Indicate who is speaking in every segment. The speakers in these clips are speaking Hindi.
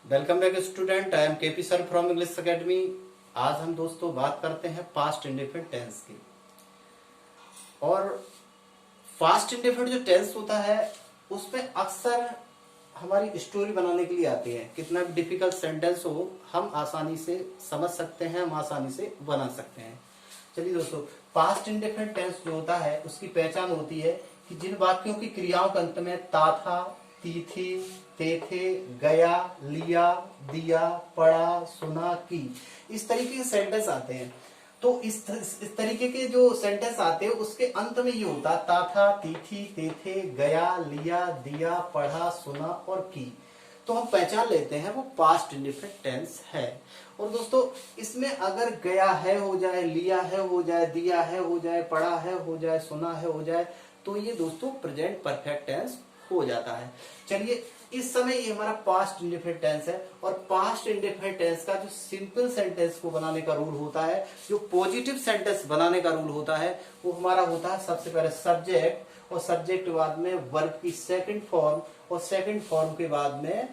Speaker 1: Welcome back student, I am KP sir from English academy. आज हम दोस्तों बात करते हैं पास्ट इंडेफिनिट टेंस की। और पास्ट इंडेफिनिट जो टेंस होता है उसमें अक्सर हमारी स्टोरी बनाने के लिए आती है। कितना भी डिफिकल्ट सेंटेंस हो हम आसानी से समझ सकते हैं, हम आसानी से बना सकते हैं। चलिए दोस्तों, पास्ट इंडेफिनिट टेंस जो होता है उसकी पहचान होती है कि जिन वाक्यों की क्रियाओं के अंत में ता था, ती थी, ते थे, गया, लिया, दिया, पढ़ा, सुना, की, इस तरीके के सेंटेंस आते हैं। तो इस तरीके के जो सेंटेंस आते हैं उसके अंत में ये होता है ता था, ती थी, ते थे, गया, लिया, दिया, पढ़ा, सुना और की। तो हम पहचान लेते हैं वो पास्ट इंडेफिनिट टेंस है। और दोस्तों इसमें अगर गया है हो जाए, लिया है हो जाए, दिया है हो जाए, पढ़ा है हो जाए, सुना है हो जाए, तो ये दोस्तों प्रेजेंट परफेक्ट टेंस हो जाता है। चलिए, इस समय ये हमारा पास्ट इंडेफिनिट टेंस है। और पास्ट इंडेफिनिट टेंस का जो सिंपल सेंटेंस को बनाने का रूल होता है, जो पॉजिटिव सेंटेंस बनाने का रूल होता है, वो हमारा होता है सबसे पहले सब्जेक्ट, और सब्जेक्ट के बाद में वर्ब की सेकंड फॉर्म, और सेकंड फॉर्म के बाद में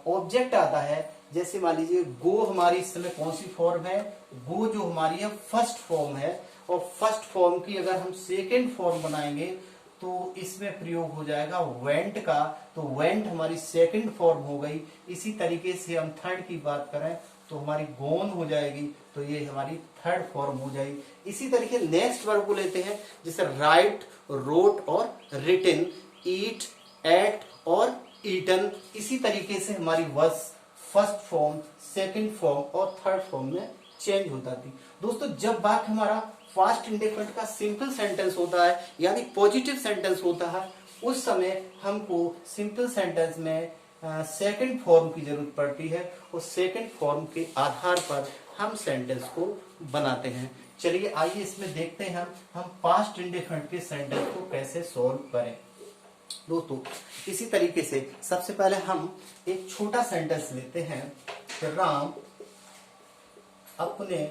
Speaker 1: ऑब्जेक्ट आता है। जैसे मान लीजिए गो हमारी इस समय कौन सी फॉर्म है, गो जो हमारी है फर्स्ट फॉर्म है। और फर्स्ट फॉर्म की अगर हम सेकंड फॉर्म बनाएंगे तो इसमें प्रयोग हो जाएगा वेंट का, तो वेंट हमारी सेकंड फॉर्म हो गई। इसी तरीके से हम थर्ड की बात करें तो हमारी गोन हो जाएगी, तो ये हमारी थर्ड फॉर्म हो जाएगी। इसी तरीके नेक्स्ट वर्ब को लेते हैं, जैसे राइट, रोट और रिटन, ईट, एट और ईटन। इसी तरीके से हमारी verbs first form, second form और थर्ड फॉर्म में चेंज होता थी। दोस्तों जब वाक्य हमारा पास्ट इंडेफिनिट का सिंपल सेंटेंस होता है यानी पॉजिटिव सेंटेंस होता है, उस समय हमको सिंपल सेंटेंस में सेकंड फॉर्म की जरूरत पड़ती है, और सेकंड फॉर्म के आधार पर हम सेंटेंस को बनाते हैं। चलिए आइए इसमें देखते हैं हम पास्ट इंडेफिनिट के सेंटेंस को कैसे सॉल्व करें। दोस्तों इसी तरीके से सबसे पहले हम एक छोटा सेंटेंस लेते हैं। राम अपने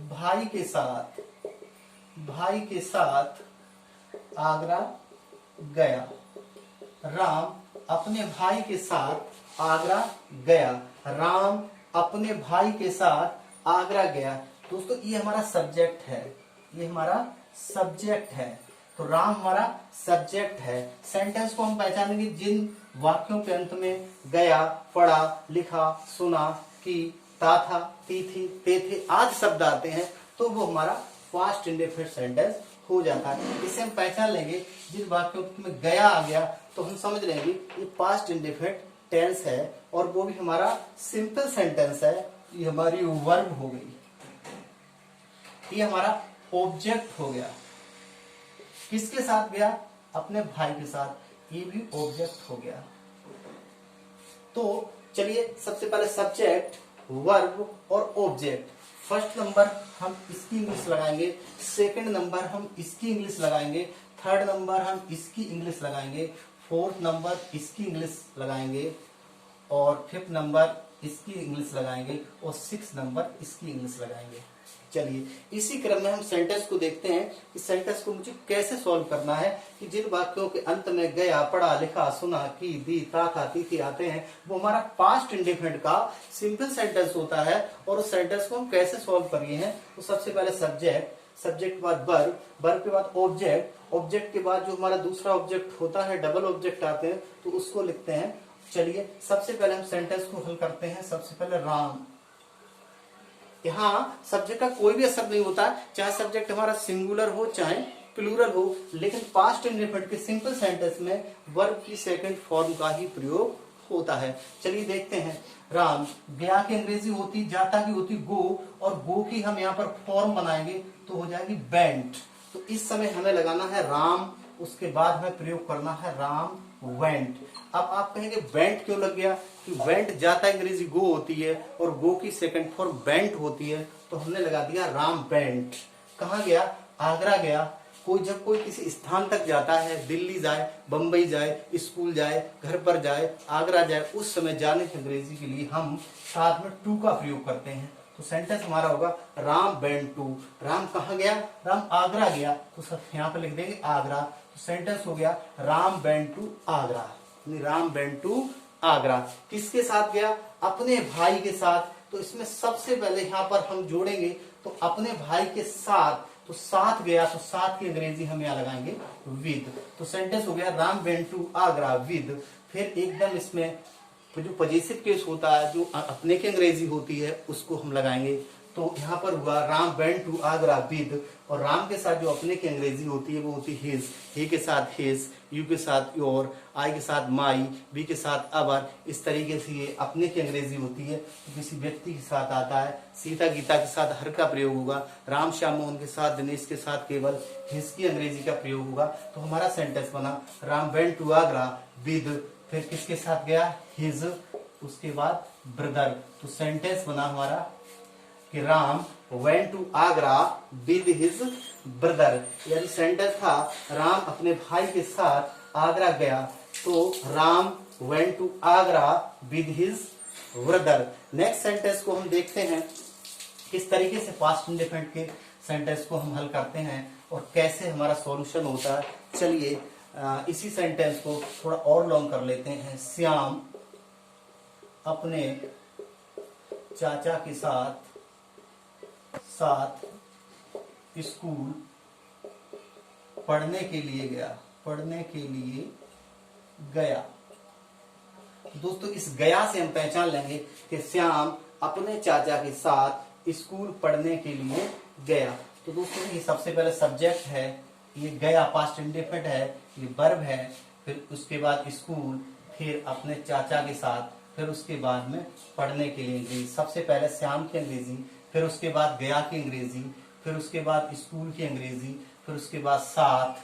Speaker 1: भाई के साथ आगरा गया। राम अपने भाई के साथ आगरा गया। राम अपने भाई के साथ आगरा गया। दोस्तों ये हमारा सब्जेक्ट है, ये हमारा सब्जेक्ट है। तो राम हमारा सब्जेक्ट है। सेंटेंस को हम पहचानेंगे जिन वाक्यों के अंत में गया, पढ़ा, लिखा, सुना, की, ता था, ती थी, ते थे आदि शब्द आते हैं, तो वो हमारा पास्ट इंडेफिनिट सेंटेंस हो जाता है। इसे हम पहचान लेंगे। जिन वाक्यों में गया आ गया तो हम समझ लेंगे ये पास्ट इंडेफिनिट टेंस है, और वो भी हमारा सिंपल सेंटेंस है। ये हमारी वर्ब हो गई, ये हमारा ऑब्जेक्ट हो गया। किसके साथ गया? अपने भाई के साथ, ये भी ऑब्जेक्ट हो गया। तो चलिए सबसे पहले सब्जेक्ट, वर्ब और ऑब्जेक्ट। फर्स्ट नंबर हम इसकी इंग्लिश लगाएंगे, सेकंड नंबर हम इसकी इंग्लिश लगाएंगे, थर्ड नंबर हम इसकी इंग्लिश लगाएंगे, फोर्थ नंबर इसकी इंग्लिश लगाएंगे, और फिफ्थ नंबर इसकी इंग्लिश लगाएंगे, और सिक्स नंबर इसकी इंग्लिश लगाएंगे। चलिए इसी क्रम में हम सेंटेंस को देखते हैं। इस सेंटेंस को मुझे कैसे सॉल्व करना है कि जिन वाक्यों के अंत में गया, पढ़ा, लिखा, सुना, की, दी, ता था, ती थी आते हैं, वो हमारा पास्ट इंडेफिनिट का सिंपल सेंटेंस होता है। और उस सेंटेंस को हम कैसे सॉल्व करिए हैं, तो सबसे पहले सब्जेक्ट, सब्जेक्ट के बाद वर्ब, वर्ब के बाद ऑब्जेक्ट, ऑब्जेक्ट के बाद जो हमारा दूसरा ऑब्जेक्ट होता है, डबल ऑब्जेक्ट आते हैं, तो उसको लिखते हैं। चलिए सबसे पहले हम सेंटेंस को हल करते हैं। सबसे पहले राम, यहाँ सब्जेक्ट का कोई भी असर नहीं होता, चाहे सब्जेक्ट हमारा सिंगुलर हो चाहे प्लूरल हो, लेकिन पास्ट इंडेफिनिट के सिंपल सेंटेंस में वर्ब की सेकंड फॉर्म का ही प्रयोग होता है। चलिए देखते हैं। राम, गया की अंग्रेजी होती, जाता की होती गो, और गो की हम यहाँ पर फॉर्म बनाएंगे तो हो जाएगी वेंट। तो इस समय हमें लगाना है राम, उसके बाद हमें प्रयोग करना है राम वेंट। अब आप कहेंगे वेंट क्यों लग गया, कि वेंट जाता अंग्रेजी गो होती है और गो की सेकंड फॉर्म वेंट होती है, तो हमने लगा दिया राम वेंट। कहाँ गया? आगरा गया। जब कोई किसी स्थान तक जाता है, दिल्ली जाए, बंबई जाए, स्कूल जाए, घर पर जाए, आगरा जाए, उस समय जाने की अंग्रेजी के लिए हम साथ में टू का प्रयोग करते हैं। तो सेंटेंस हमारा होगा राम वेंट टू। राम कहाँ गया? राम आगरा गया, तो सब यहाँ पे लिख देंगे आगरा। तो सेंटेंस हो गया Ram went to Agra, Ram went to Agra. किसके साथ गया? अपने भाई के साथ। तो इसमें सबसे पहले यहाँ पर हम जोड़ेंगे तो अपने भाई के साथ, तो साथ गया, तो साथ की अंग्रेजी हम यहाँ लगाएंगे विद। तो सेंटेंस हो गया Ram went to Agra with. फिर एकदम इसमें जो पजेसिव केस होता है, जो अपने की अंग्रेजी होती है, उसको हम लगाएंगे। तो यहाँ पर हुआ Ram went to Agra with, और राम के साथ जो अपने की अंग्रेजी होती है वो होती है हिज, ही के साथ हिज, यू के साथ योर, आई के साथ माई, बी के साथ अवर। इस तरीके से ये अपने की अंग्रेजी होती है, तो किसी व्यक्ति के साथ आता है। सीता गीता के साथ हर का प्रयोग होगा। राम श्याम मोहन के साथ, दिनेश के साथ केवल हिज की अंग्रेजी का प्रयोग होगा। तो हमारा सेंटेंस बना Ram went to Agra with, फिर किसके साथ गया? हिज, उसके बाद ब्रदर। तो सेंटेंस बना हमारा कि Ram went to Agra with his brother, यानी सेंटेंस था राम अपने भाई के साथ आगरा गया, तो Ram went to Agra with his brother. Next sentence को हम देखते हैं किस तरीके से पास्ट इंडेफिनिट के सेंटेंस को हम हल करते हैं और कैसे हमारा सॉल्यूशन होता है। चलिए इसी सेंटेंस को थोड़ा और लॉन्ग कर लेते हैं। श्याम अपने चाचा के साथ स्कूल पढ़ने के लिए गया। दोस्तों इस गया से हम पहचान लेंगे कि श्याम अपने चाचा के साथ स्कूल पढ़ने के लिए गया। तो दोस्तों ये सबसे पहले सब्जेक्ट है, ये गया पास्ट इंडेफिनिट है, ये वर्ब है, फिर उसके बाद स्कूल, फिर अपने चाचा के साथ, फिर उसके बाद में पढ़ने के लिए अंग्रेजी। सबसे पहले श्याम की अंग्रेजी, फिर उसके बाद गया की अंग्रेजी, फिर उसके बाद स्कूल की अंग्रेजी, फिर उसके बाद साथ,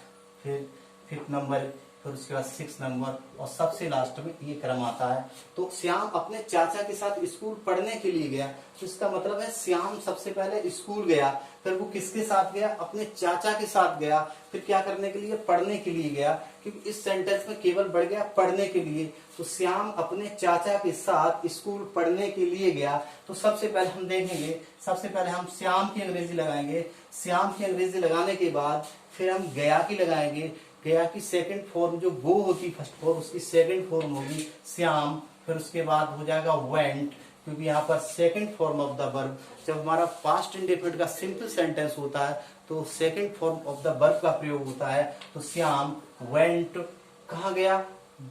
Speaker 1: फिर 5th नंबर, फिर उसके बाद 6th नंबर, और सबसे लास्ट में ये क्रम आता है। तो श्याम अपने चाचा के साथ स्कूल पढ़ने के लिए गया, तो इसका मतलब है श्याम सबसे पहले स्कूल गया, फिर वो किसके साथ गया? अपने चाचा के साथ गया, फिर क्या करने के लिए? पढ़ने के लिए गया, क्योंकि इस सेंटेंस में केवल बढ़ गया पढ़ने के लिए। तो श्याम अपने चाचा के साथ स्कूल पढ़ने के लिए गया। तो सबसे पहले हम देखेंगे, सबसे पहले हम श्याम की अंग्रेजी लगाएंगे। श्याम की अंग्रेजी लगाने के बाद फिर हम गया की लगाएंगे। गया की सेकंड फॉर्म जो गो होती फर्स्ट फॉर्म, उसकी सेकंड फॉर्म होगी श्याम। फिर उसके बाद हो जाएगा वेंट, क्योंकि यहाँ पर second form of the verb. जब हमारा पास्ट इंडेफिनिट का सिंपल सेंटेंस होता है तो second form of the verb का प्रयोग होता है। तो श्याम वेंट, कहाँ गया?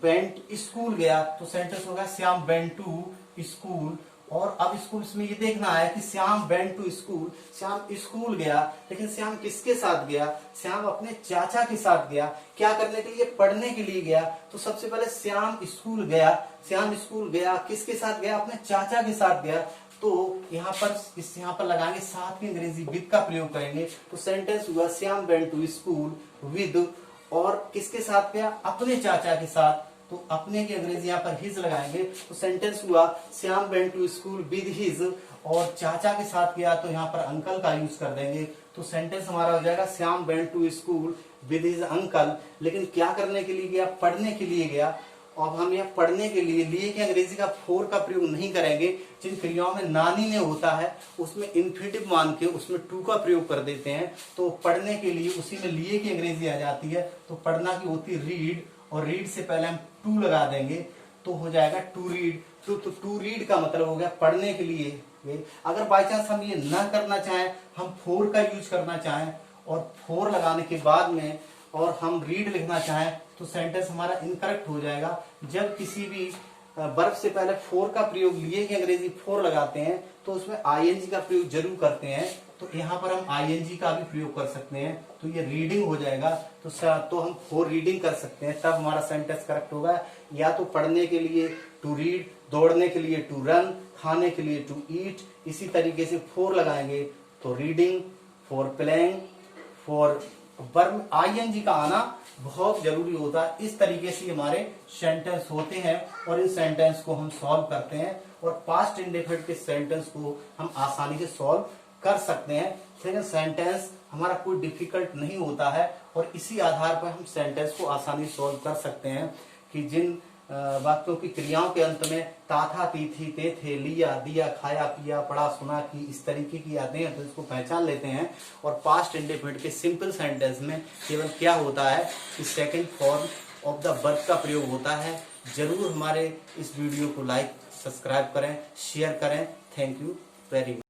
Speaker 1: वेंट स्कूल गया, तो सेंटेंस होगा श्याम वेंट टू स्कूल। और अब स्कूल में ये देखना है कि Shyam went to school, Shyam school गया, लेकिन श्याम किसके साथ गया? श्याम अपने चाचा के साथ गया। क्या करने के लिए? पढ़ने के लिए गया। तो सबसे पहले श्याम स्कूल गया, श्याम स्कूल गया, किसके साथ गया? अपने चाचा के साथ गया। तो यहाँ पर लगाएंगे साथ की अंग्रेजी विद का प्रयोग करेंगे। तो सेंटेंस हुआ Shyam went to school with, और किसके साथ गया? अपने चाचा के साथ। तो अपने की अंग्रेजी यहाँ पर हिज लगाएंगे। तो सेंटेंस हुआ Shyam went to school with his, और चाचा के साथ गया तो यहाँ पर अंकल का यूज कर देंगे। तो सेंटेंस हमारा हो जाएगा Shyam went to school with his uncle. लेकिन क्या करने के लिए गया? पढ़ने के लिए गया। अब हम यहाँ पढ़ने के लिए की अंग्रेजी का फोर का प्रयोग नहीं करेंगे। जिन क्रियाओं में नानी ने होता है उसमें इन्फिनिटिव मान के उसमें टू का प्रयोग कर देते हैं। तो पढ़ने के लिए उसी में लिए की अंग्रेजी आ जाती है। तो पढ़ना की होती है रीड, और रीड से पहले हम टू लगा देंगे तो हो जाएगा टू रीड। तो टू रीड का मतलब हो गया पढ़ने के लिए। अगर बाई चांस हम ये ना करना चाहें, हम फोर का यूज करना चाहें और फोर लगाने के बाद में और हम रीड लिखना चाहें, तो सेंटेंस हमारा इनकरेक्ट हो जाएगा। जब किसी भी वर्ब से पहले फोर का प्रयोग लिए की अंग्रेजी फोर लगाते हैं तो उसमें आईएनजी का प्रयोग जरूर करते हैं। तो यहाँ पर हम आईएनजी का भी प्रयोग कर सकते हैं, तो ये रीडिंग हो जाएगा। तो हम फोर रीडिंग कर सकते हैं, तब हमारा सेंटेंस करेक्ट होगा। या तो पढ़ने के लिए टू रीड, दौड़ने के लिए टू रन, खाने के लिए टू ईट, इसी तरीके से फोर लगाएंगे तो reading, for playing, for verb ING का आना बहुत जरूरी होता है। इस तरीके से हमारे सेंटेंस होते हैं और इन सेंटेंस को हम सॉल्व करते हैं, और पास्ट इंडेफिनिट के सेंटेंस को हम आसानी से सॉल्व कर सकते हैं। लेकिन सेंटेंस हमारा कोई डिफिकल्ट नहीं होता है, और इसी आधार पर हम सेंटेंस को आसानी से सॉल्व कर सकते हैं कि जिन वाक्यों की क्रियाओं के अंत में ता था, ती थी, ते थे, लिया, दिया, खाया, पिया, पढ़ा, सुना की इस तरीके की आते हैं, तो इसको पहचान लेते हैं। और पास्ट इंडेफिनिट के सिंपल सेंटेंस में केवल क्या होता है कि second form of the verb का प्रयोग होता है। जरूर हमारे इस वीडियो को लाइक सब्सक्राइब करें, शेयर करें। Thank you very much.